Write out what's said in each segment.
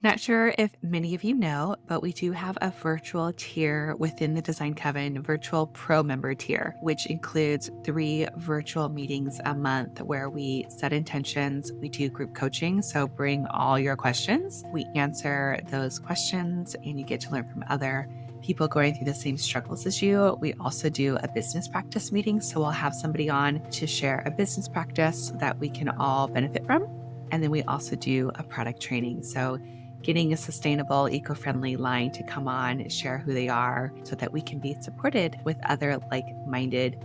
Not sure if many of you know, but we do have a virtual tier within the Design Coven virtual pro member tier, which includes 3 virtual meetings a month where we set intentions. We do group coaching. So bring all your questions. We answer those questions and you get to learn from other people going through the same struggles as you. We also do a business practice meeting. So we'll have somebody on to share a business practice that we can all benefit from. And then we also do a product training. So getting a sustainable, eco-friendly line to come on, share who they are so that we can be supported with other like-minded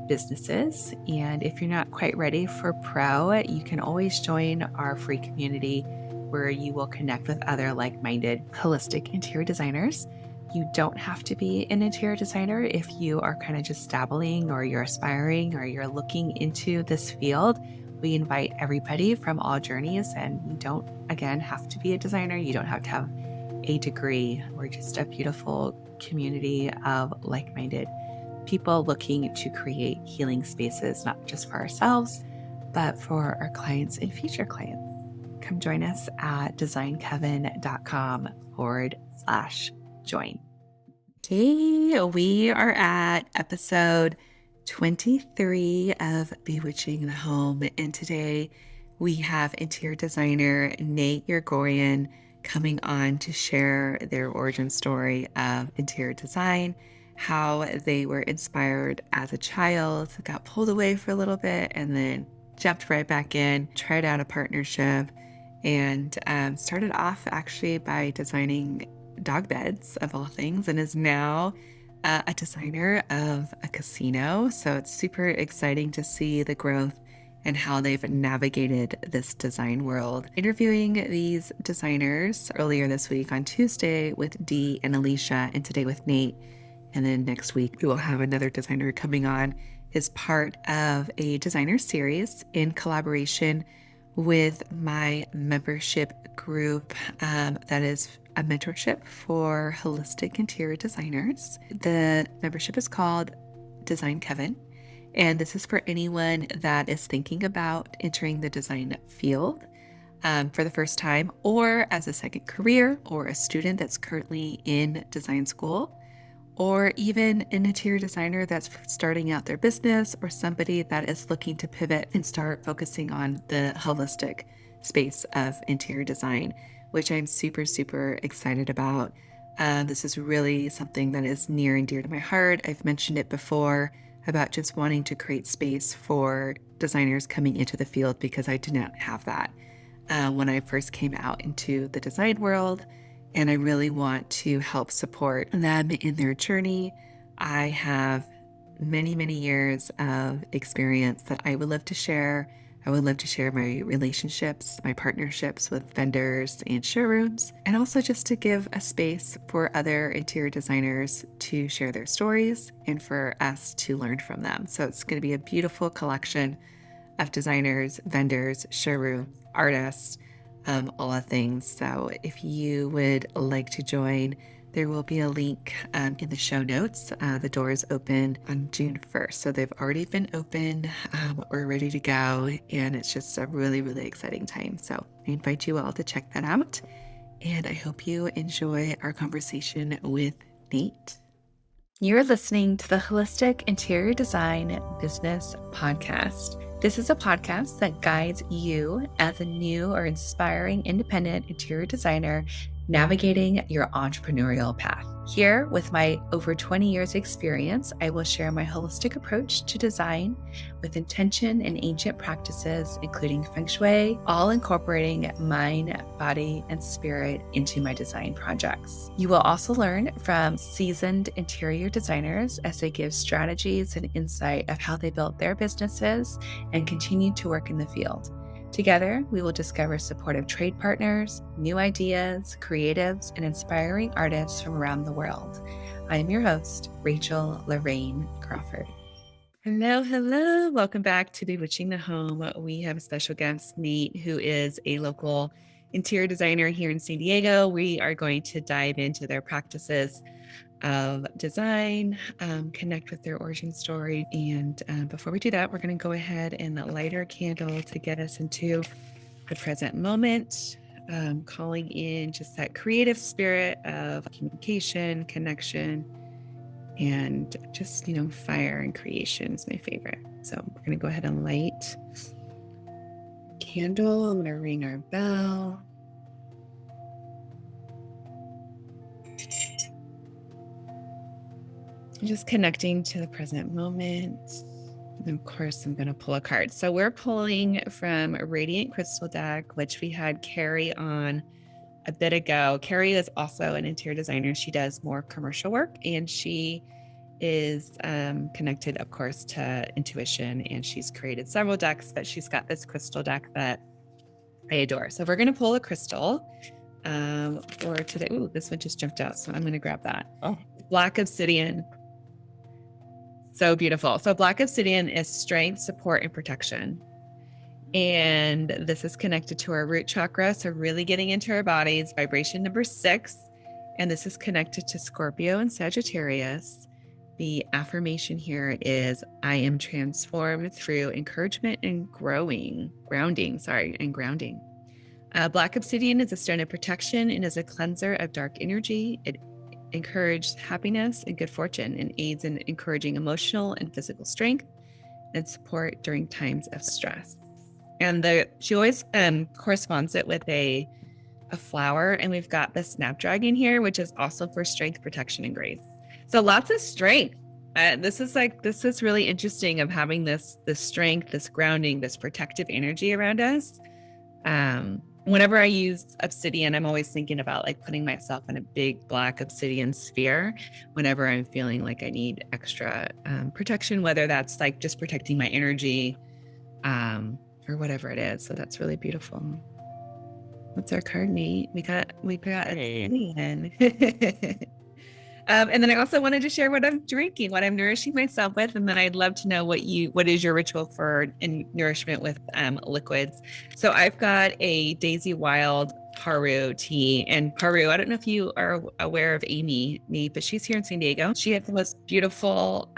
businesses. And if you're not quite ready for pro, you can always join our free community where you will connect with other like-minded holistic interior designers. You don't have to be an interior designer if you are kind of just dabbling or you're aspiring or you're looking into this field. We invite everybody from all journeys, and you don't, again, have to be a designer. You don't have to have a degree. We're just a beautiful community of like-minded people looking to create healing spaces, not just for ourselves, but for our clients and future clients. Come join us at designcoven.com/join. Today, we are at episode 23 of Bewitching the Home. And today we have interior designer Nate Yrigoyen coming on to share their origin story of interior design, how they were inspired as a child, got pulled away for a little bit, and then jumped right back in, tried out a partnership, and started off actually by designing dog beds of all things, and is now a designer of a casino. So it's super exciting to see the growth and how they've navigated this design world. Interviewing these designers earlier this week on Tuesday with Dee and Alicia, and today with Nate. And then next week, we will have another designer coming on as part of a designer series in collaboration with my membership group that is a mentorship for holistic interior designers. The membership is called Design Coven, and this is for anyone that is thinking about entering the design field for the first time, or as a second career, or a student that's currently in design school, or even an interior designer that's starting out their business, or somebody that is looking to pivot and start focusing on the holistic space of interior design, which I'm super, super excited about. This is really something that is near and dear to my heart. I've mentioned it before about just wanting to create space for designers coming into the field because I did not have that when I first came out into the design world. And I really want to help support them in their journey. I have many, many years of experience that I would love to share. I would love to share my relationships, my partnerships with vendors and showrooms, and also just to give a space for other interior designers to share their stories and for us to learn from them. So it's going to be a beautiful collection of designers, vendors, showroom, artists, all the things. So if you would like to join, there will be a link in the show notes. The doors open on June 1st. So they've already been open. We're ready to go. And it's just a really, really exciting time. So I invite you all to check that out. And I hope you enjoy our conversation with Nate. You're listening to the Holistic Interior Design Business Podcast. This is a podcast that guides you as a new or inspiring independent interior designer navigating your entrepreneurial path. Here, with my over 20 years experience, I will share my holistic approach to design with intention and ancient practices, including feng shui, all incorporating mind, body, and spirit into my design projects. You will also learn from seasoned interior designers as they give strategies and insight of how they built their businesses and continue to work in the field. Together, we will discover supportive trade partners, new ideas, creatives, and inspiring artists from around the world. I am your host, Rachel Lorraine Crawford. Hello, hello. Welcome back to Bewitching the Home. We have a special guest, Nate, who is a local interior designer here in San Diego. We are going to dive into their practices of design, connect with their origin story. And before we do that, we're going to go ahead and light our candle to get us into the present moment. calling in just that creative spirit of communication, connection, and just, fire and creation is my favorite. So we're going to go ahead and light candle. I'm going to ring our bell. Just connecting to the present moment. And of course, I'm going to pull a card. So we're pulling from a Radiant Crystal deck, which we had Carrie on a bit ago. Carrie is also an interior designer. She does more commercial work, and she is connected, of course, to intuition. And she's created several decks, but she's got this crystal deck that I adore. So we're going to pull a crystal for today. Ooh, this one just jumped out. So I'm going to grab that. Oh, Black obsidian. So beautiful. So black obsidian is strength, support, and protection. And this is connected to our root chakra. So really getting into our bodies, vibration number 6. And this is connected to Scorpio and Sagittarius. The affirmation here is, I am transformed through encouragement and grounding. Black obsidian is a stone of protection and is a cleanser of dark energy. It encourages happiness and good fortune and aids in encouraging emotional and physical strength and support during times of stress. And she always corresponds it with a flower. And we've got the snapdragon here, which is also for strength, protection, and grace. So lots of strength. This is really interesting of having this strength, this grounding, this protective energy around us. Whenever I use obsidian, I'm always thinking about like putting myself in a big black obsidian sphere whenever I'm feeling like I need extra protection, whether that's like just protecting my energy or whatever it is. So that's really beautiful. What's our card, Nate? We got obsidian. And then I also wanted to share what I'm drinking, what I'm nourishing myself with. And then I'd love to know what is your ritual for nourishment with liquids. So I've got a Daisy Wild Paru tea. And Paru, I don't know if you are aware of Amy, but she's here in San Diego. She has the most beautiful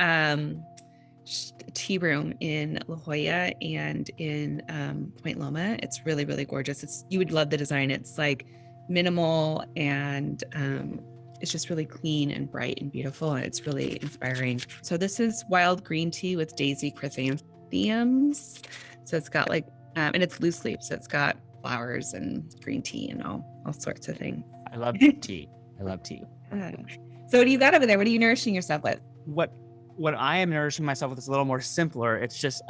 tea room in La Jolla and in Point Loma. It's really, really gorgeous. You would love the design. It's like minimal and it's just really clean and bright and beautiful, and it's really inspiring. So this is wild green tea with daisy chrysanthemums. So it's got like, and it's loose leaf, so it's got flowers and green tea and all sorts of things. I love tea. I love tea. So what do you got over there? What are you nourishing yourself with? What I am nourishing myself with is a little more simpler. It's just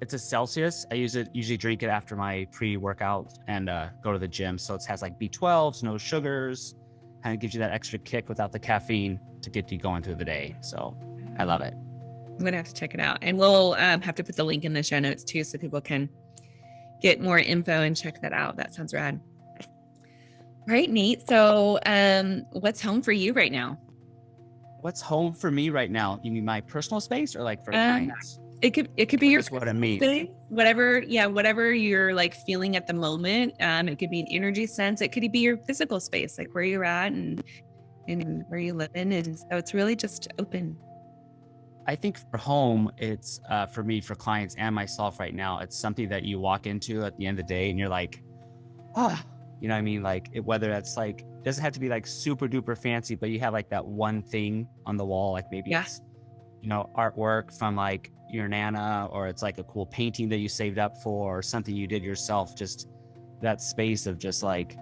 it's a Celsius. I usually drink it after my pre-workout and go to the gym. So it has like B12s, no sugars. Kind of gives you that extra kick without the caffeine to get you going through the day. So I love it. I'm going to have to check it out. And we'll have to put the link in the show notes too, so people can get more info and check that out. That sounds rad. All right, Nate. So what's home for you right now? What's home for me right now? You mean my personal space or like for clients? It could be your what I mean. Space, whatever you're like feeling at the moment. It could be an energy sense. It could be your physical space, like where you're at and where you live in. And so it's really just open. I think for home, it's for me, for clients and myself right now, it's something that you walk into at the end of the day and you're like, you know what I mean? Like whether that's like, it doesn't have to be like super duper fancy, but you have like that one thing on the wall, like maybe it's, artwork from like your Nana, or it's like a cool painting that you saved up for, or something you did yourself. Just that space of just like,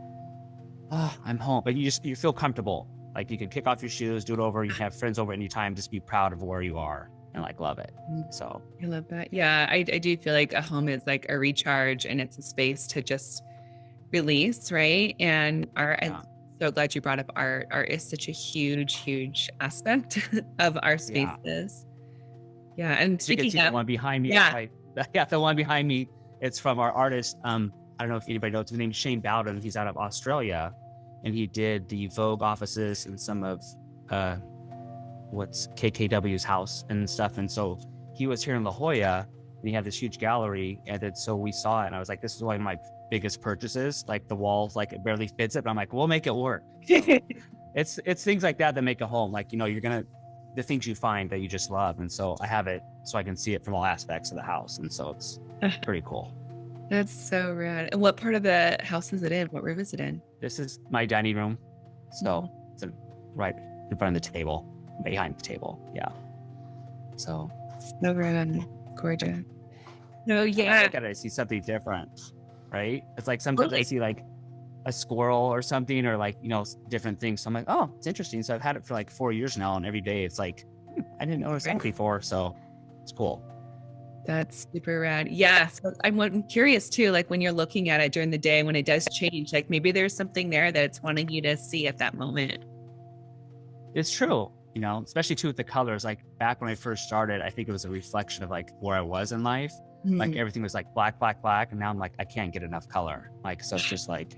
I'm home, but you feel comfortable. Like you can kick off your shoes, do it over. You can have friends over anytime. Just be proud of where you are and like love it. So I love that. Yeah, I do feel like a home is like a recharge, and it's a space to just release, right? And I'm so glad you brought up art. Art is such a huge aspect of our spaces. Yeah. And speaking of the one behind me, the one behind me, it's from our artist. I don't know if anybody knows his name, Shane Bowden. He's out of Australia, and he did the Vogue offices and some of what's KKW's house and stuff. And so he was here in La Jolla, and he had this huge gallery, and then so we saw it, and I was like, this is one of my biggest purchases. Like the walls, like it barely fits it, but I'm like, we'll make it work. So it's things like that make a home. Like, the things you find that you just love. And so I have it so I can see it from all aspects of the house. And so it's pretty cool. That's so rad. And what part of the house is it in? What room is it in? This is my dining room. Mhm. So it's right in front of the table, behind the table. Yeah. So So rad. Gorgeous. No, when I yeah. look at it, I see something different, right? It's like sometimes I Totally. see like a squirrel or something, or like, different things. So I'm like, oh, it's interesting. So I've had it for like 4 years now. And every day it's like, I didn't notice that before. So it's cool. That's super rad. Yeah. So I'm curious too, like when you're looking at it during the day, when it does change, like maybe there's something there that it's wanting you to see at that moment. It's true, especially too with the colors. Like back when I first started, I think it was a reflection of like where I was in life. Like Mhm. everything was like black, black, black. And now I'm like, I can't get enough color. Like, so it's just like,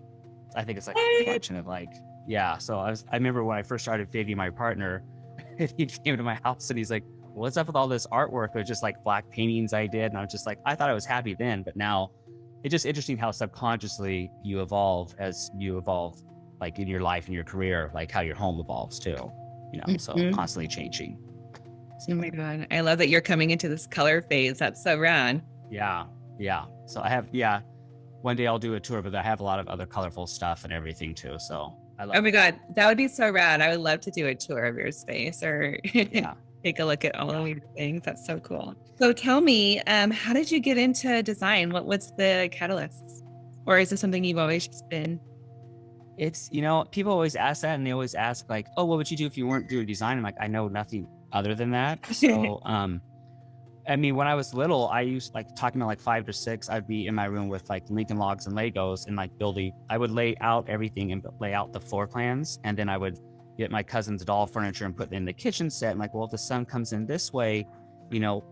I think it's like a What? reflection of like, yeah. So I remember when I first started dating my partner, and he came to my house and he's like, what's up with all this artwork? It was just like black paintings I did. And I was just like, I thought I was happy then, but now it's just interesting how subconsciously you evolve as you evolve, like in your life and your career, like how your home evolves too, so Mhm. constantly changing. Oh my God. I love that you're coming into this color phase. That's so rad. Yeah. Yeah. So yeah, one day I'll do a tour, but I have a lot of other colorful stuff and everything too. So I Oh love my it. God. That would be so rad. I would love to do a tour of your space or Yeah. take a look at all Yeah. of your things. That's so cool. So tell me, how did you get into design? What's the catalyst? Or is this something you've always just been? It's, people always ask that and they always ask like, oh, what would you do if you weren't doing design? I'm like, I know nothing other than that. So, I mean, when I was little, I used like talking about like 5 to 6, I'd be in my room with like Lincoln Logs and Legos and like building. I would lay out everything and lay out the floor plans. And then I would get my cousin's doll furniture and put it in the kitchen set. And like, well, if the sun comes in this way,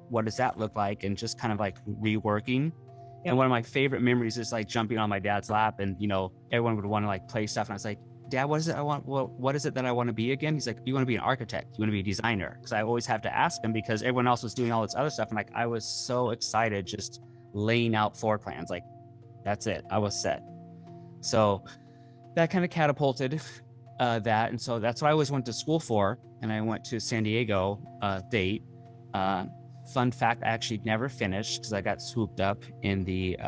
what does that look like? And just kind of like reworking. Yep. And one of my favorite memories is like jumping on my dad's lap and, everyone would want to like play stuff. And I was like, Dad, what is it I want? Well, what is it that I want to be again? He's like, you want to be an architect. You want to be a designer. Because I always have to ask him because everyone else was doing all this other stuff. And like, I was so excited just laying out floor plans. Like, that's it. I was set. So that kind of catapulted that. And so that's what I always went to school for. And I went to San Diego State. Uh, Fun fact, I actually never finished because I got swooped up in the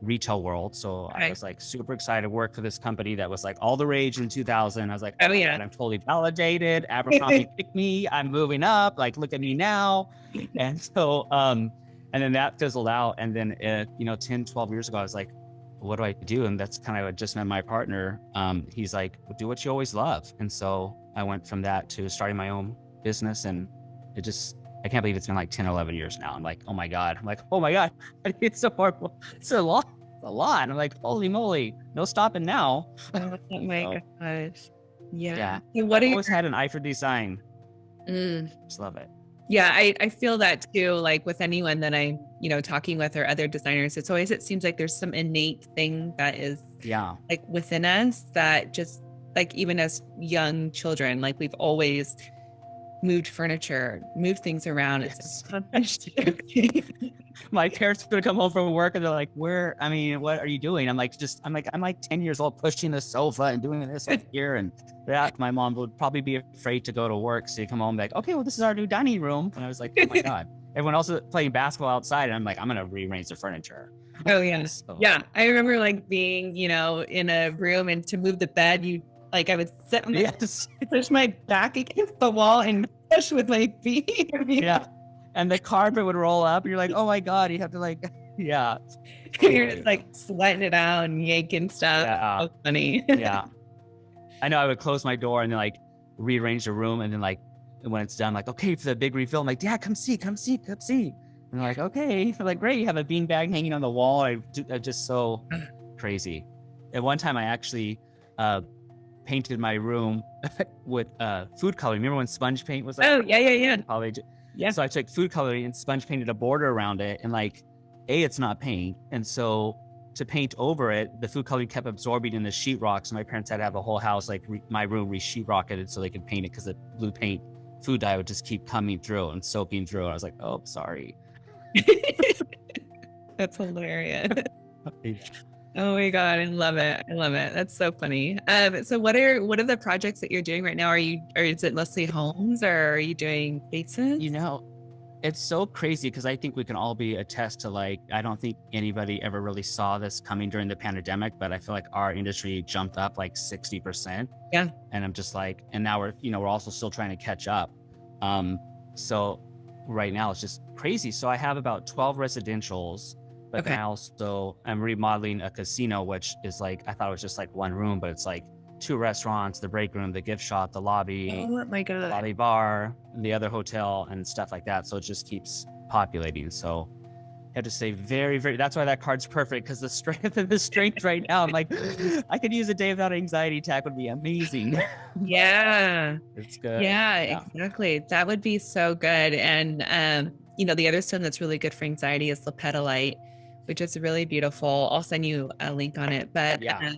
retail world. So I Okay. was like super excited to work for this company that was like all the rage in 2000. I was like, oh Oh my yeah. God, I'm totally validated. Abercrombie picked me. I'm moving up. Like, look at me now. And so, and then that fizzled out. And then, 10, 12 years ago, I was like, what do I do? And that's kind of, I just met my partner. He's like, well, do what you always love. And so I went from that to starting my own business. And it just, I can't believe it's been like 10, 11 years now. I'm like, oh my God. I'm like, oh my God. It's so horrible. It's a lot. It's a lot. I'm like, holy moly. No stopping now. Oh my So gosh. Yeah. yeah, So what I've are always your had an eye for design. mm, Just love it. yeah, I feel that too, like with anyone that I'm, talking with or other designers, it seems like there's some innate thing that is Yeah. like within us that just like even as young children, like we've always moved furniture, moved things around. Yes. My parents would come home from work and they're like, what are you doing? I'm like 10 years old pushing the sofa and doing this up here. And that my mom would probably be afraid to go to work. So you come home like, okay, well, this is our new dining room. And I was like, oh my God. Everyone else is playing basketball outside. And I'm like, I'm going to rearrange the furniture. Oh yeah. So Yeah. I remember like being, in a room and to move the bed, I would sit on the yes. push my back against the wall and push with my feet. Yeah. And the carpet would roll up. And you're like, oh my God, you have to like, yeah. You're just like sweating it out and yanking stuff. Yeah. So funny. Yeah. I know I would close my door and then like rearrange the room. And then like, when it's done, like, okay, for the big refill, I'm like, Dad, come see. And they're like, okay. They're like, great. You have a beanbag hanging on the wall. I'm just so crazy. At one time I actually, painted my room with food coloring. Remember when sponge paint was like, Oh yeah, yeah, yeah. college? Yeah. So I took food coloring and sponge painted a border around it. And like, it's not paint. And so to paint over it, the food coloring kept absorbing in the sheetrock. So my parents had to have the whole house, like my room re-sheetrocketed so they could paint it because the blue paint food dye would just keep coming through and soaking through. I was like, oh, sorry. That's hilarious. Oh my God, I love it. I love it. That's so funny. So what are the projects that you're doing right now? Or is it mostly homes or are you doing spaces? You know, It's so crazy because I think we can all be attest to like, I don't think anybody ever really saw this coming during the pandemic, but I feel like our industry jumped up like 60%. Yeah. And I'm just like, and now we're also still trying to catch up. Um, so right now it's just crazy. So I have about 12 residentials, but then Okay. I'm remodeling a casino, which is like, I thought it was just like one room, but it's like two restaurants, the break room, the gift shop, Oh my the God. lobby bar, the other hotel and stuff like that. So it just keeps populating. So I have to say very, very, that's why that card's perfect. Cause the strength right now, I'm like, I could use a day without an anxiety attack would be amazing. Yeah. It's good. Yeah, Yeah. exactly. That would be so good. And the other stone that's really good for anxiety is lepidolite, which is really beautiful. I'll send you a link on it. Yeah.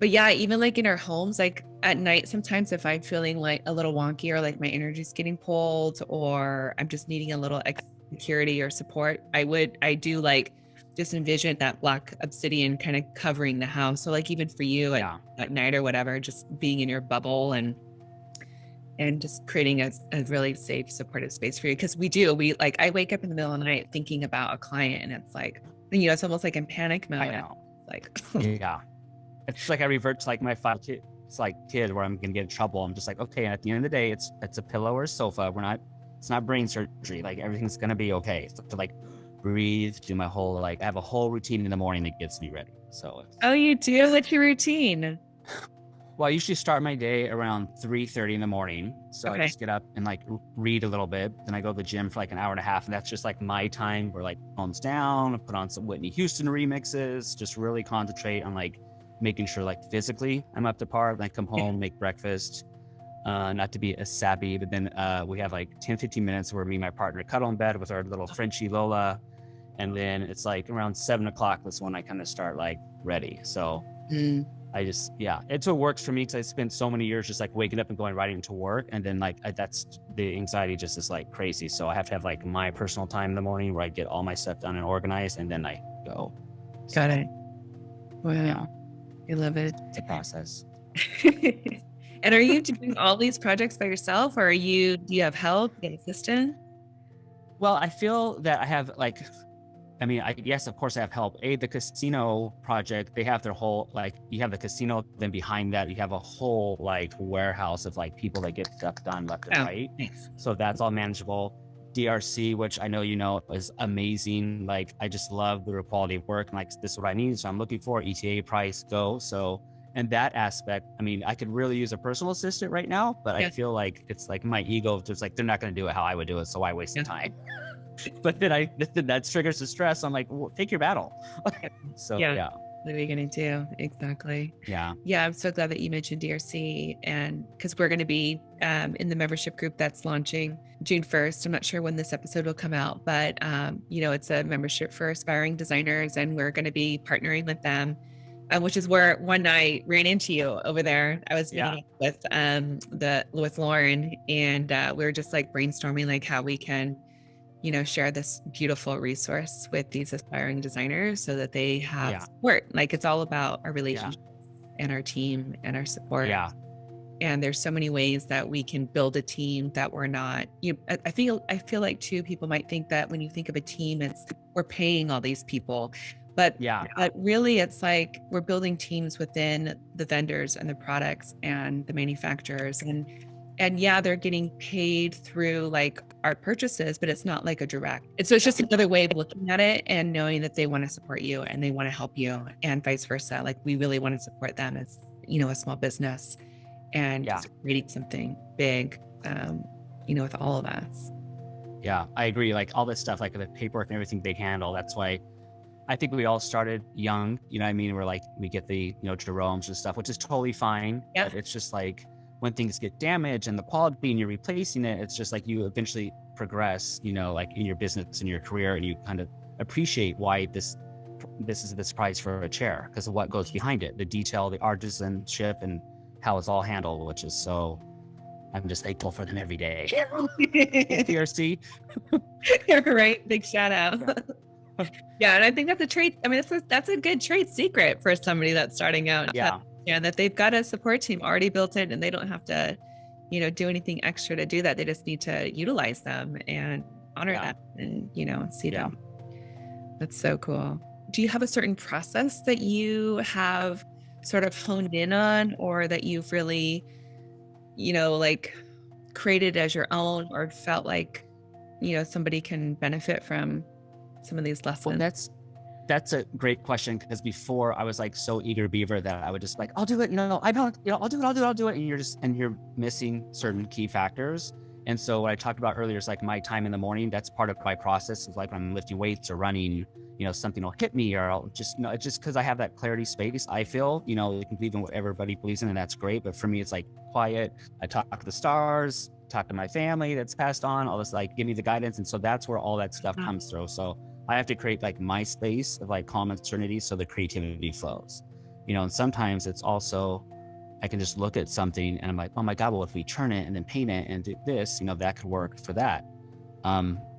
But yeah, even like in our homes, like at night, sometimes if I'm feeling like a little wonky or like my energy's getting pulled or I'm just needing a little extra security or support, I do like just envision that black obsidian kind of covering the house. So like even for you Yeah. at night or whatever, just being in your bubble and just creating a really safe, supportive space for you. Cause we like, I wake up in the middle of the night thinking about a client and it's like, it's almost like in panic I mode. know. Like, Yeah. It's like I revert to like my final kid. It's like kid where I'm gonna get in trouble. I'm just like, okay. And at the end of the day, it's a pillow or a sofa. It's not brain surgery. Like everything's gonna be okay. So to like breathe, do my whole like I have a whole routine in the morning that gets me ready. So oh, you do? What's your routine? well, I usually start my day around 3:30 in the morning. So I Okay. just get up and like read a little bit. Then I go to the gym for like an hour and a half. And that's just like my time where like phones down, put on some Whitney Houston remixes, just really concentrate on like making sure like physically I'm up to par. Then I come Yeah. home, make breakfast, not to be a sappy, but then we have like 10, 15 minutes where me and my partner cuddle in bed with our little Frenchie Lola. And then it's like around 7 o'clock. That's when I kind of start like ready. So Mm, it's what works for me because I spent so many years just like waking up and going right into work. And then like that's the anxiety just is like crazy. So I have to have like my personal time in the morning where I get all my stuff done and organized and then I go. got So it. Wow. yeah, I love it. it's a process. And are you doing all these projects by yourself or do you have help, an assistant? Well, I feel that I have like, I mean, yes, of course I have help. The casino project, they have their whole, like, you have the casino, then behind that, you have a whole like warehouse of like people that get stuff done left and Oh, right. nice. So that's all manageable. DRC, which I know is amazing. Like, I just love the quality of work and like, this is what I need. So I'm looking for ETA price, go. So, and that aspect, I mean, I could really use a personal assistant right now, but I Yeah. feel like it's like my ego, just like, they're not going to do it how I would do it. So why waste the Yeah. time? But then that triggers the stress. I'm like, well, take your battle. So Yeah. yeah, What are we going to do? Exactly. yeah, Yeah. I'm so glad that you mentioned DRC and because we're going to be in the membership group that's launching June 1st. I'm not sure when this episode will come out, but it's a membership for aspiring designers and we're going to be partnering with them. Which is where one night ran into you over there. I was yeah, meeting with Lauren, and we were just like brainstorming like how we can, share this beautiful resource with these aspiring designers so that they have yeah, support. Like it's all about our yeah, relationship and our team and our support. yeah, And there's so many ways that we can build a team that we're not. I feel like too people might think that when you think of a team, it's we're paying all these people, but yeah, but really it's like we're building teams within the vendors and the products and the manufacturers and yeah, they're getting paid through like our purchases, but it's not like a direct. So it's just another way of looking at it and knowing that they want to support you and they want to help you and vice versa. Like we really want to support them as, a small business and yeah, just creating something big, with all of us. yeah. I agree. Like all this stuff, like the paperwork and everything they handle. That's why I think we all started young. You know what I mean? We're like, we get the, Jerome's and stuff, which is totally fine. Yeah. But it's just like when things get damaged and the quality and you're replacing it, it's just like you eventually progress, like in your business and your career and you kind of appreciate why this is this price for a chair because of what goes behind it, the detail, the artisanship and how it's all handled, which is so, I'm just thankful for them every day. DRC. Right. Big shout out. Yeah. And I think that's a trait. I mean, that's a good trade secret for somebody that's starting out. Yeah. That they've got a support team already built in and they don't have to, do anything extra to do that. They just need to utilize them. And honor Yeah. that and, see Yeah. them. That's so cool. Do you have a certain process that you have sort of honed in on or that you've really, like created as your own or felt like, somebody can benefit from some of these Well, lessons? that's a great question because before I was like so eager beaver that I would just like, I'll do it. No, I don't, I'll do it. And you're missing certain key factors. And so what I talked about earlier is like my time in the morning. That's part of my process. Is like when I'm lifting weights or running, something will hit me or I'll just, it's just because I have that clarity space. I feel, you can believe in what everybody believes in and that's great. But for me, it's like quiet. I talk to the stars, talk to my family that's passed on, all this, like give me the guidance. And so that's where all that stuff Ah, comes through. So I have to create like my space of like calm and serenity so the creativity flows. And sometimes it's also I can just look at something and I'm like, oh my God, well, if we turn it and then paint it and do this, that could work for that.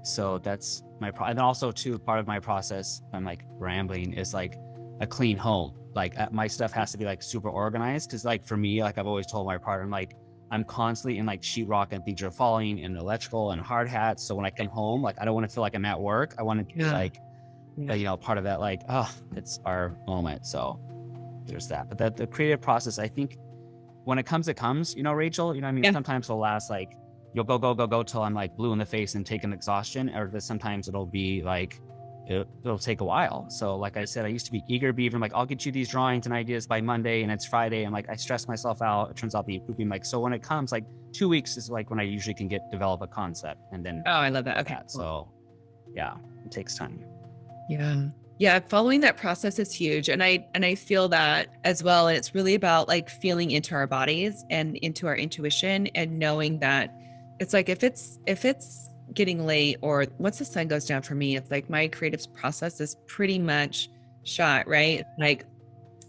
So that's and then also too, part of my process, I'm like rambling, is like a clean home. Like my stuff has to be like super organized. Cause like for me, like I've always told my partner, I'm like, I'm constantly in like sheetrock and things are falling and electrical and hard hats. So when I come home, like I don't want to feel like I'm at work. I want to be yeah. like, Yeah. part of that, like, oh, it's our moment. So there's that. But the creative process, I think when it comes, Rachel, I mean, Yeah. sometimes it'll last like, you'll go till I'm like blue in the face and taking exhaustion, or sometimes it'll be like, it'll take a while. So like I said, I used to be eager beaver. I'm like, I'll get you these drawings and ideas by Monday and it's Friday. I'm like, I stress myself out. It turns out the pooping like, so when it comes like 2 weeks is like when I usually can develop a concept and then Oh, I love that. go Okay, that. cool. So yeah, it takes time. Yeah. Yeah, following that process is huge. And I feel that as well. And it's really about like feeling into our bodies and into our intuition and knowing that it's like if it's getting late or once the sun goes down for me, it's like my creative process is pretty much shot, right? Like,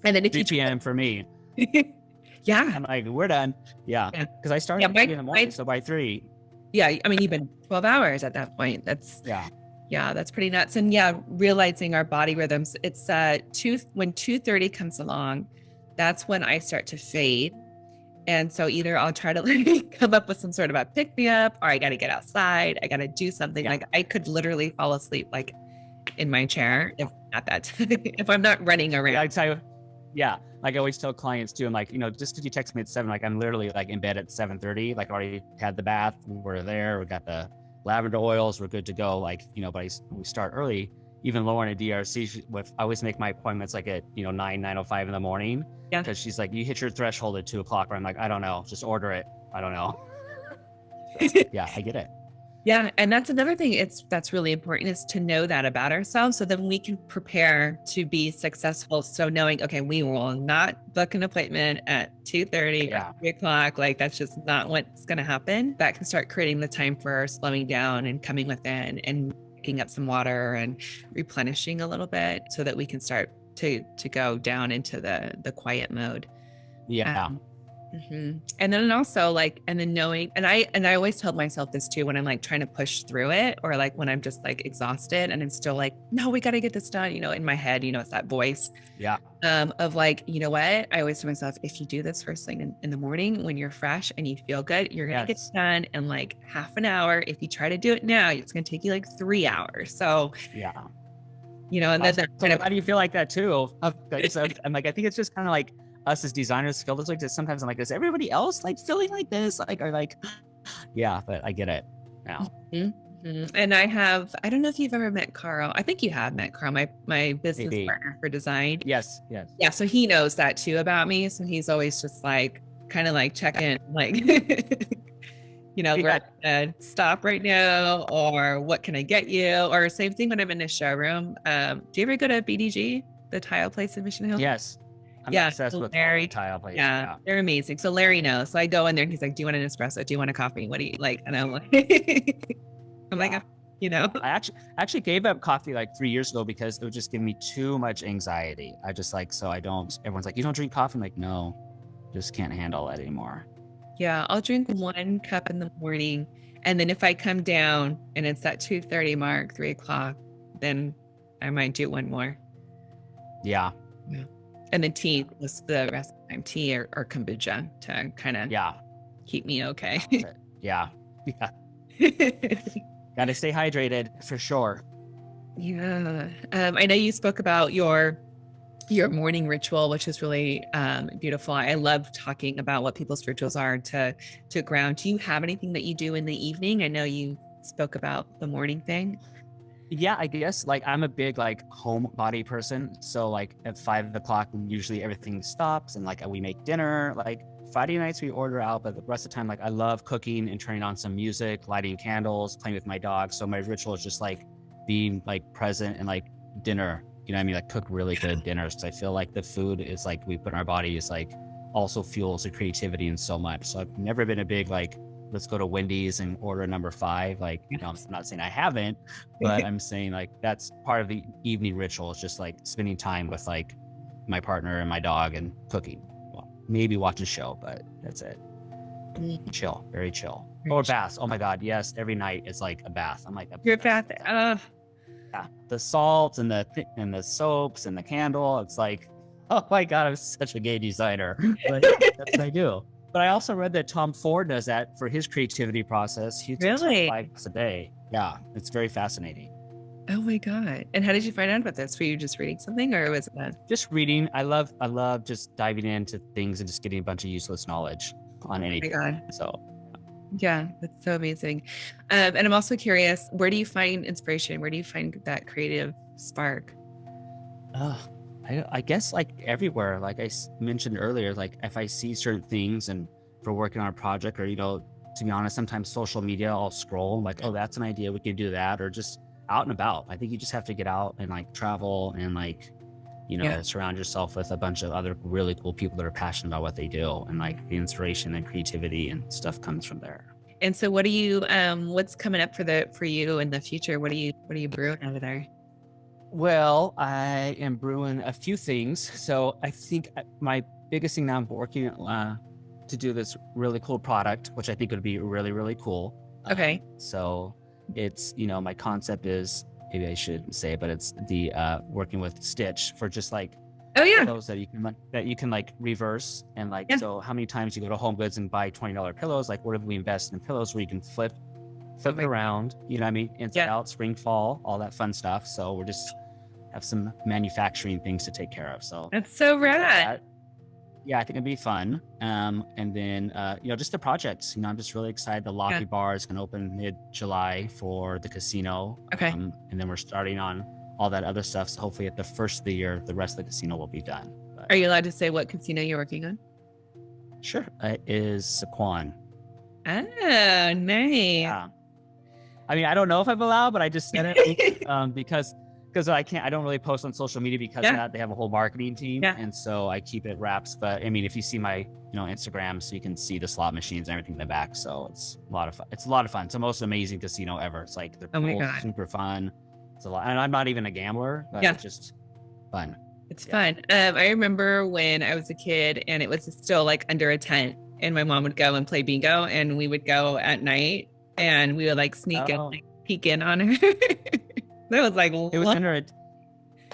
and then if 3 you p.m. for me. yeah. I'm like, we're done. Yeah. Yeah. Cause I start Yeah. at 3 in the morning. So by 3, Yeah. I mean, even 12 hours at that point. yeah. Yeah, that's pretty nuts. And yeah, realizing our body rhythms. It's when 2:30 comes along, that's when I start to fade. And so either I'll try to like come up with some sort of a pick me up, or I got to get outside. I got to do something. Yeah. Like I could literally fall asleep like in my chair if at that if I'm not running around. I tell you, yeah. Like I always tell clients too, I'm like, just because you text me at 7, like I'm literally like in bed at 7:30, like already had the bath, we're there, we got the lavender oils, we're good to go. Like, but we start early. Even Lauren at DRC, I always make my appointments like at 9:05 in the morning Yeah. because she's like, you hit your threshold at 2 o'clock. Where I'm like, I don't know, just order it. I don't know. Yeah, I get it. Yeah, and that's another thing that's really important is to know that about ourselves so then we can prepare to be successful. So knowing, okay, we will not book an appointment at 2:30 or Yeah. 3 o'clock. Like that's just not what's gonna happen. That can start creating the time for slowing down and coming within and picking up some water and replenishing a little bit so that we can start to go down into the quiet mode. Yeah. Um, And then also like, and then knowing, and I always tell myself this too, when I'm like trying to push through it, or like when I'm just like exhausted and I'm still like, no, we got to get this done. In my head, it's that voice, Yeah. of like, you know what? I always tell myself, if you do this first thing in the morning, when you're fresh and you feel good, you're going to get Yes. done in like half an hour. If you try to do it now, it's going to take you like 3 hours. So, Yeah. and then that So kind of, how do you feel like that too? So I'm like, I think it's just kind of like us as designers feel this like this. Sometimes I'm like, is everybody else like feeling like this? Like, or like, yeah, but I get it now. And I don't know if you've ever met Carl. I think you have met Carl, my business Maybe. partner for design. Yes. Yes. Yeah, so he knows that too about me. So he's always just like kind of like check in, like we're Yeah. at stop right now, or what can I get you? Or same thing when I'm in the showroom. Do you ever go to BDG, the tile place in Mission Hill? Yes. I'm Yeah, obsessed so with Larry. tile plates. Yeah, Yeah. they're amazing. So Larry knows. So I go in there and he's like, "Do you want an espresso? Do you want a coffee? What do you like?" And I'm like, I'm Yeah. like, you know. I actually gave up coffee like 3 years ago because it would just give me too much anxiety. I just like, so I don't, everyone's like, you don't drink coffee? I'm like, no, just can't handle it anymore. Yeah, I'll drink 1 cup in the morning. And then if I come down and it's that 2:30 mark, 3 o'clock, then I might do one more. Yeah. Yeah. And then tea was the rest of the time, tea or kombucha to kind of Yeah. keep me okay. Yeah. Yeah. Gotta stay hydrated for sure. Yeah. I know you spoke about your morning ritual, which is really beautiful. I love talking about what people's rituals are to ground. Do you have anything that you do in the evening? I know you spoke about the morning thing. Yeah, I guess like I'm a big like homebody person. So like at 5 o'clock, usually everything stops and like we make dinner. Like Friday nights we order out, but the rest of the time, like I love cooking and turning on some music, lighting candles, playing with my dog. So my ritual is just like being like present and like dinner. You know what I mean? Like cook really good dinners. Cause I feel like the food is like we put in our body is like also fuels the creativity and so much. So I've never been a big like, let's go to Wendy's and order number five. Like, you know, I'm not saying I haven't, but I'm saying like that's part of the evening ritual is just like spending time with like my partner and my dog and cooking. Well, maybe watch a show, but that's it. Chill, very chill. Or baths. Oh my God, yes. Every night it's like a bath. I'm like Your obsessed bath. with that. Yeah, the salt and and the soaps and the candle. It's like, oh my God, I'm such a gay designer. But yeah, that's what I do. But I also read that Tom Ford does that for his creativity process. He takes like Really? 5 a day. Yeah, it's very fascinating. Oh my God. And how did you find out about this? Were you just reading something or was it that? Just reading. I love just diving into things and just getting a bunch of useless knowledge on Oh my anything. God. So Yeah, that's so amazing. And I'm also curious, where do you find inspiration? Where do you find that creative spark? uh, I guess like everywhere, like mentioned earlier, like if I see certain things and for working on a project or, you know, to be honest, sometimes social media, I'll scroll like, oh, that's an idea. We could do that. Or just out and about. I think you just have to get out and like travel and like, you Yeah. know, surround yourself with a bunch of other really cool people that are passionate about what they do. And like the inspiration and creativity and stuff comes from there. And so what do you what's coming up for you in the future? What are you brewing over there? Well, I am brewing a few things. So I think my biggest thing now I'm working to do this really cool product, which I think would be really, really cool. Okay. So it's, you know, my concept is, maybe I shouldn't say, but it's the working with Stitch for just like Oh yeah. pillows that you can like reverse and like, Yeah. so how many times you go to Home Goods and buy $20 pillows, like what if we invest in pillows where you can flip it Okay. around, you know what I mean, inside Yeah. out, spring, fall, all that fun stuff. So we're just have some manufacturing things to take care of. So That's so things like rad. that. Yeah, I think it'd be fun. And then you know, just the projects. You know, I'm just really excited. The Yeah. lobby bar is going to open mid-July for the casino. Okay. And then we're starting on all that other stuff. So hopefully, at the first of the year, the rest of the casino will be done. But Are you allowed to say what casino you're working on? sure, it is Saquon. Oh, nice. Yeah. I mean, I don't know if I'm allowed, but I just said it because I don't really post on social media because of that. They have a whole marketing team, and so I keep it wraps. But I mean, if you see my Instagram, so you can see the slot machines and everything in the back. So it's a lot of fun. It's a lot of fun. It's the most amazing casino ever. It's like Oh my cool, God. super fun. It's a lot, and I'm not even a gambler, but it's just fun. It's fun. I remember when I was a kid and it was still like under a tent, and my mom would go and play bingo, and we would go at night and we would like sneak and like peek in on her. That was like, it was under it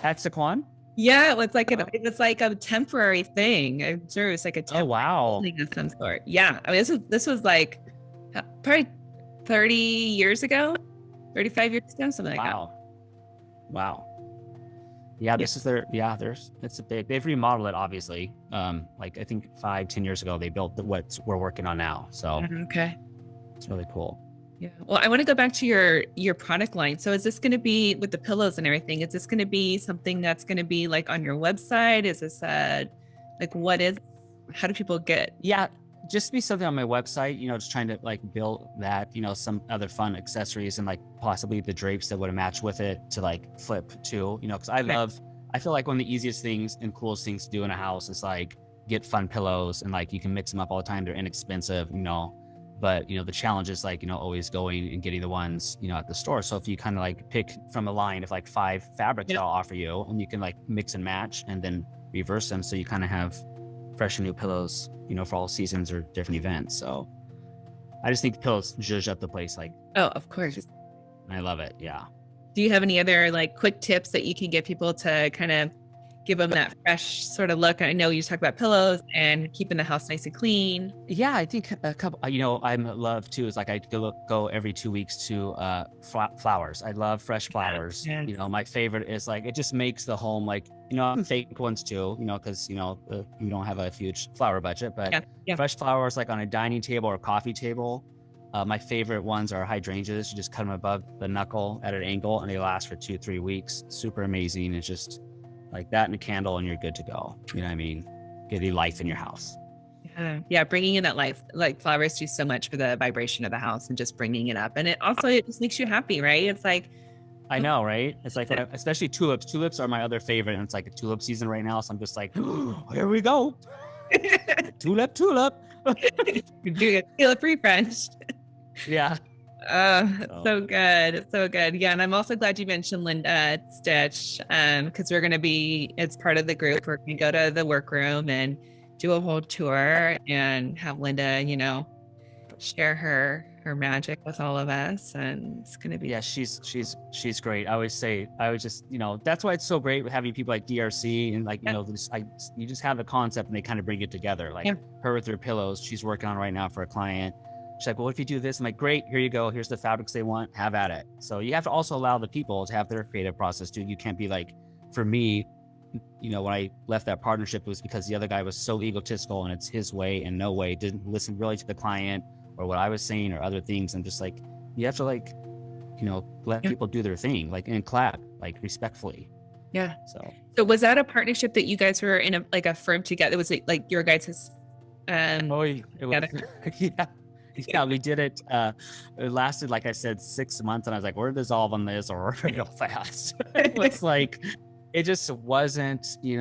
at Saquon. Yeah, it was like it was like a temporary thing. I'm sure it was like a temporary thing of some sort. Yeah, I mean, this was like probably 30 years ago, 35 years ago, something like that. Wow. Yeah, this is it's a big, they've remodeled it, obviously. Like I think 5-10 years ago, they built what we're working on now. So okay. It's really cool. Yeah. Well, I want to go back to your product line. So is this going to be with the pillows and everything? Is this going to be something that's going to be like on your website? Is this how do people get? Yeah, just be something on my website, just trying to like build that, some other fun accessories and like possibly the drapes that would match with it to like flip too, because I feel like one of the easiest things and coolest things to do in a house is like get fun pillows and like you can mix them up all the time. They're inexpensive, but the challenge is like, always going and getting the ones, at the store. So if you kind of like pick from a line of like 5 fabrics that I'll offer you, and you can like mix and match and then reverse them. So you kind of have fresh and new pillows, for all seasons or different events. So I just think pillows zhuzh up the place. Like, oh, of course. I love it. Yeah. Do you have any other like quick tips that you can get people to kind of give them that fresh sort of look. I know you talk about pillows and keeping the house nice and clean. Yeah, I think a couple, I'm love too, is like I go every 2 weeks to flowers. I love fresh flowers. Yeah. My favorite is like, it just makes the home like, fake ones too, because, you don't have a huge flower budget, but Yeah. Yeah. fresh flowers like on a dining table or coffee table. My favorite ones are hydrangeas. You just cut them above the knuckle at an angle and they last for 2-3 weeks. Super amazing. It's just like that and a candle and you're good to go. You know what I mean? Getting life in your house. Yeah, bringing in that life, like flowers do so much for the vibration of the house and just bringing it up. And it just makes you happy, right? It's like, I know, right? It's like, especially tulips. Tulips are my other favorite. And it's like a tulip season right now. So I'm just like, oh, here we go. Tulip. you're doing a feel free French. Yeah. So good. So good. Yeah. And I'm also glad you mentioned Linda Stitch, because we're going to be, it's part of the group. We're going to go to the workroom and do a whole tour and have Linda, share her magic with all of us. And it's going to be, Yeah, she's great. I always say, that's why it's so great having people like DRC and like, you just have a concept and they kind of bring it together. Like her with her pillows, she's working on right now for a client. She's like, well, what if you do this? I'm like, great, here you go. Here's the fabrics they want, have at it. So you have to also allow the people to have their creative process too. You can't be like, for me, when I left that partnership, it was because the other guy was so egotistical and it's his way and no way, didn't listen really to the client or what I was saying or other things. And just like, you have to like, let people do their thing, like, and clap, like respectfully. Yeah. So was that a partnership that you guys were in a firm together? Was it like your guys' it was, yeah, we did it. It lasted, like I said, 6 months. And I was like, we're dissolving this or we're going to go fast. It was like, it just wasn't, he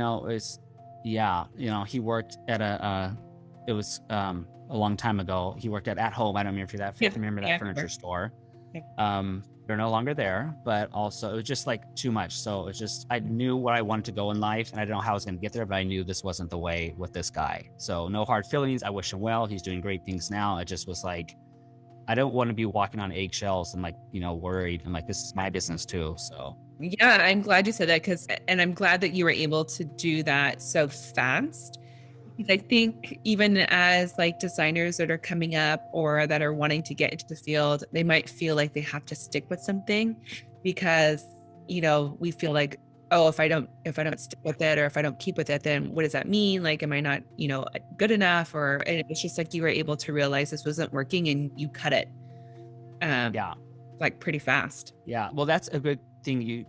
worked at it was a long time ago. He worked at Home. I don't remember if you remember that furniture store. They're no longer there, but also it was just like too much. So it was just, I knew where I wanted to go in life and I didn't know how I was going to get there, but I knew this wasn't the way with this guy. So no hard feelings. I wish him well. He's doing great things now. It just was like, I don't want to be walking on eggshells and like, worried and like, this is my business too. So yeah, I'm glad you said that and I'm glad that you were able to do that so fast. Because I think even as like designers that are coming up or that are wanting to get into the field, they might feel like they have to stick with something because, we feel like, oh, if I don't stick with it or if I don't keep with it, then what does that mean? Like, am I not, good enough? And it's just like you were able to realize this wasn't working and you cut it. Yeah. Like pretty fast. Yeah. Well, that's a good thing you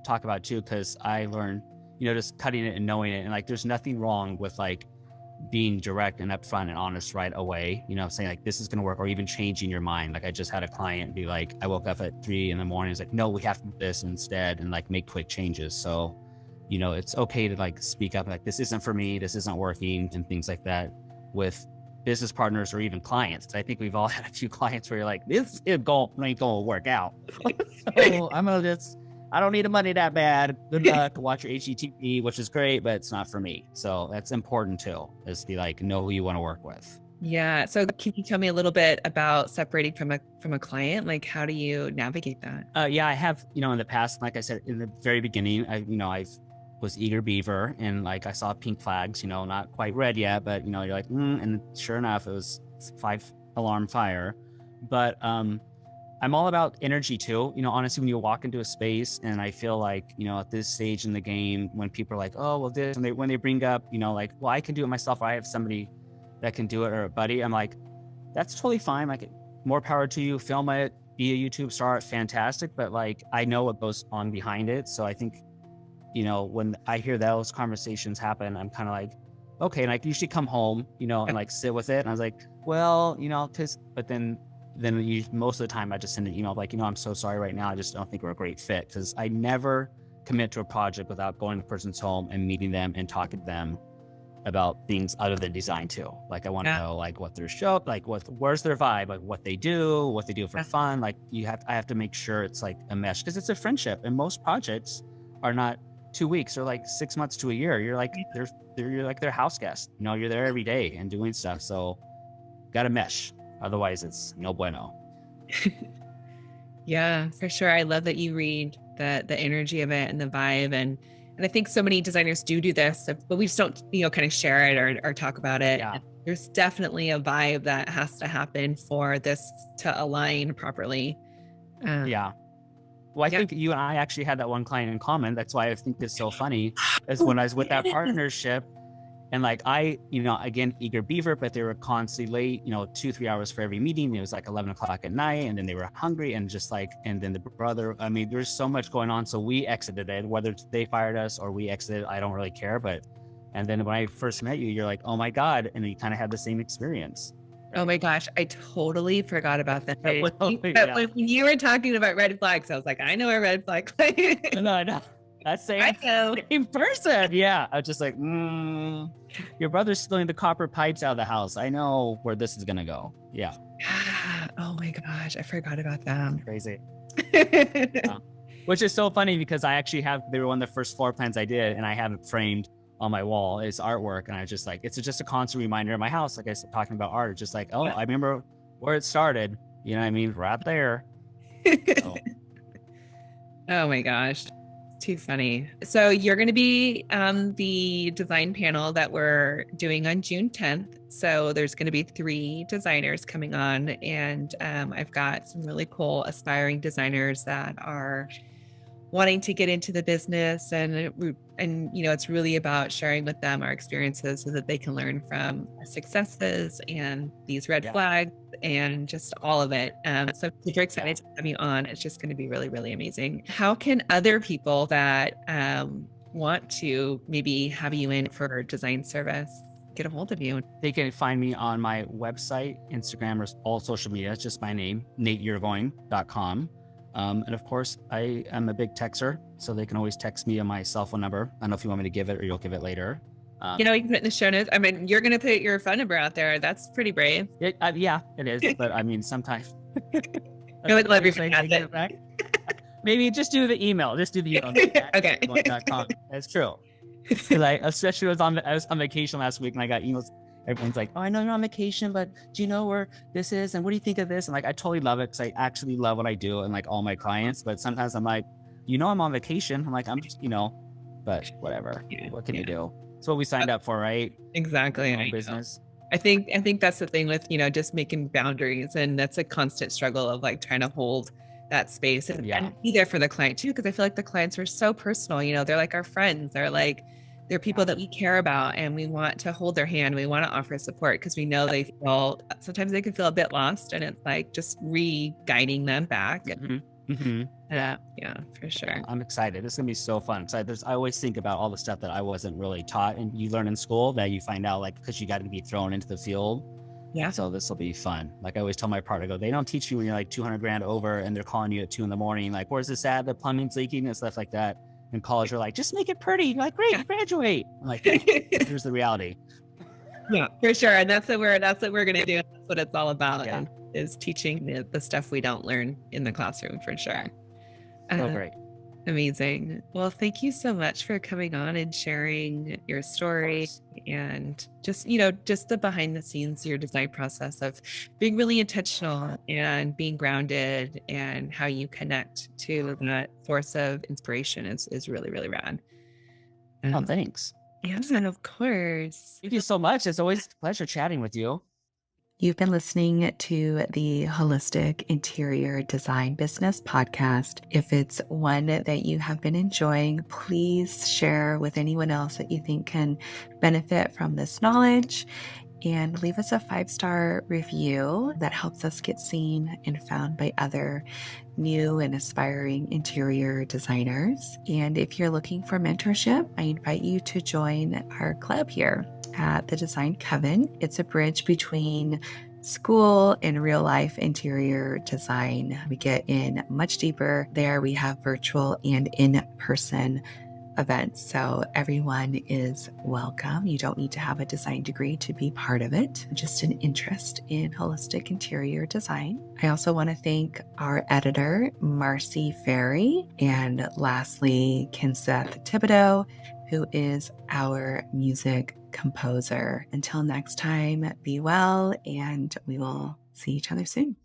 talk about too, because I learned, just cutting it and knowing it. And like, there's nothing wrong with like being direct and upfront and honest right away, saying like, this is going to work, or even changing your mind. Like I just had a client be like, I woke up at 3 a.m. It's like, no, we have to do this instead, and like make quick changes. So, it's okay to like speak up, like, this isn't for me, this isn't working, and things like that with business partners or even clients. I think we've all had a few clients where you're like, this ain't going to work out. So I don't need the money that bad. Good luck. Watch your HGTV, which is great, but it's not for me. So that's important too, is to like know who you want to work with. Yeah. So can you tell me a little bit about separating from a client? Like, how do you navigate that? Yeah, I have, in the past, like I said, in the very beginning, I was eager beaver and like I saw pink flags, not quite red yet, but you're like, and sure enough, it was 5-alarm fire. But I'm all about energy too. Honestly, when you walk into a space, and I feel like, at this stage in the game, when people are like, oh, well, this, and when they bring up, like, well, I can do it myself, or I have somebody that can do it, or a buddy, I'm like, that's totally fine. Like, more power to you. Film it, be a YouTube star, fantastic. But like, I know what goes on behind it. So I think, when I hear those conversations happen, I'm kind of like, okay. And I usually come home, and like sit with it. And I was like, well, but then most of the time I just send an email like, I'm so sorry right now. I just don't think we're a great fit, because I never commit to a project without going to the person's home and meeting them and talking to them about things other than design too. Like I want to know like what their show, like where's their vibe, like what they do for fun. Like I have to make sure it's like a mesh, because it's a friendship, and most projects are not 2 weeks or like 6 months to a year. You're like you're like their house guest. You're there every day and doing stuff. So gotta mesh. Otherwise, it's no bueno. Yeah, for sure. I love that you read the energy of it and the vibe. And And I think so many designers do this, but we just don't, kind of share it or talk about it. Yeah. And there's definitely a vibe that has to happen for this to align properly. Um, Yeah. Well, I yeah. think you and I actually had that one client in common. That's why I think it's so funny is Oh, when I was with that yeah. partnership and like again, eager beaver, but they were constantly late, 2, 3 hours for every meeting. It was like 11 o'clock at night and then they were hungry and just like, and then the brother, I mean, there's so much going on. So we exited it, whether they fired us or we exited, I don't really care. And then when I first met you, you're like, oh my God. And you kind of had the same experience. Oh Right. my gosh, I totally forgot about that. But Yeah. when you were talking about red flags, I was like, I know a red flag. No, no. That I same know. same person. Yeah. I was just like, your brother's stealing the copper pipes out of the house. I know where this is gonna go. Yeah. Oh my gosh, I forgot about them. Crazy. Which is so funny because they were one of the first floor plans I did, and I have it framed on my wall. It's artwork. And I was just like, it's just a constant reminder in my house. Like I said, talking about art, just like, oh, I remember where it started. You know what I mean? Right there. So, Oh my gosh. Too funny. So you're going to be on the design panel that we're doing on June 10th. So there's going to be 3 designers coming on, and I've got some really cool aspiring designers that are wanting to get into the business, and it's really about sharing with them our experiences so that they can learn from our successes and these red yeah. flags and just all of it. So super excited to have you on. It's just going to be really, really amazing. How can other people that want to maybe have you in for design service get a hold of you? They can find me on my website, Instagram, or all social media. It's just my name, NateYrigoyen.com. And of course, I am a big texter, so they can always text me on my cell phone number. I don't know if you want me to give it or you'll give it later. You can put in the show notes. I mean, you're going to put your phone number out there. That's pretty brave. Yeah, it is. But I mean, sometimes. I would love your it back. Maybe just do the email. Just do the email. Okay. That's true. Because I especially I was on vacation last week and I got emails. Everyone's like, oh, I know you're on vacation, but do you know where this is? And what do you think of this? And like, I totally love it because I actually love what I do and like all my clients. But sometimes I'm like, I'm on vacation. I'm like, I'm just, but whatever. What can you do? It's what we signed up for, right? Exactly. Business. I think that's the thing with, just making boundaries. And that's a constant struggle of like trying to hold that space and be there for the client too. Cause I feel like the clients are so personal, they're like our friends. They're people that we care about and we want to hold their hand. We want to offer support because we know sometimes they can feel a bit lost, and it's like just re-guiding them back. Yeah, for sure. I'm excited. This is gonna be so fun. So I always think about all the stuff that I wasn't really taught and you learn in school that you find out because you got to be thrown into the field. Yeah. So this will be fun. Like I always tell my partner, they don't teach you when you're like 200 grand over and they're calling you at 2 a.m. Like, where's this at? The plumbing's leaking and stuff like that. In college, you're like, just make it pretty. You're like, great, graduate. I'm like, here's the reality. Yeah, for sure. And that's what we're going to do. That's what it's all about, is teaching the stuff we don't learn in the classroom, for sure. Oh, great. Amazing. Well, thank you so much for coming on and sharing your story and just the behind the scenes, your design process of being really intentional and being grounded, and how you connect to that source of inspiration is really, really rad. Oh, thanks. Yeah, of course. Thank you so much. It's always a pleasure chatting with you. You've been listening to the Holistic Interior Design Business Podcast. If it's one that you have been enjoying, please share with anyone else that you think can benefit from this knowledge, and leave us a 5-star review that helps us get seen and found by other new and aspiring interior designers. And if you're looking for mentorship, I invite you to join our club here at the Design Coven. It's a bridge between school and real life interior design. We get in much deeper there. We have virtual and in-person events, so everyone is welcome. You don't need to have a design degree to be part of it, just an interest in holistic interior design. I also want to thank our editor, Marcy Ferry, and lastly, Kinseth Thibodeau, who is our music composer. Until next time, be well, and we will see each other soon.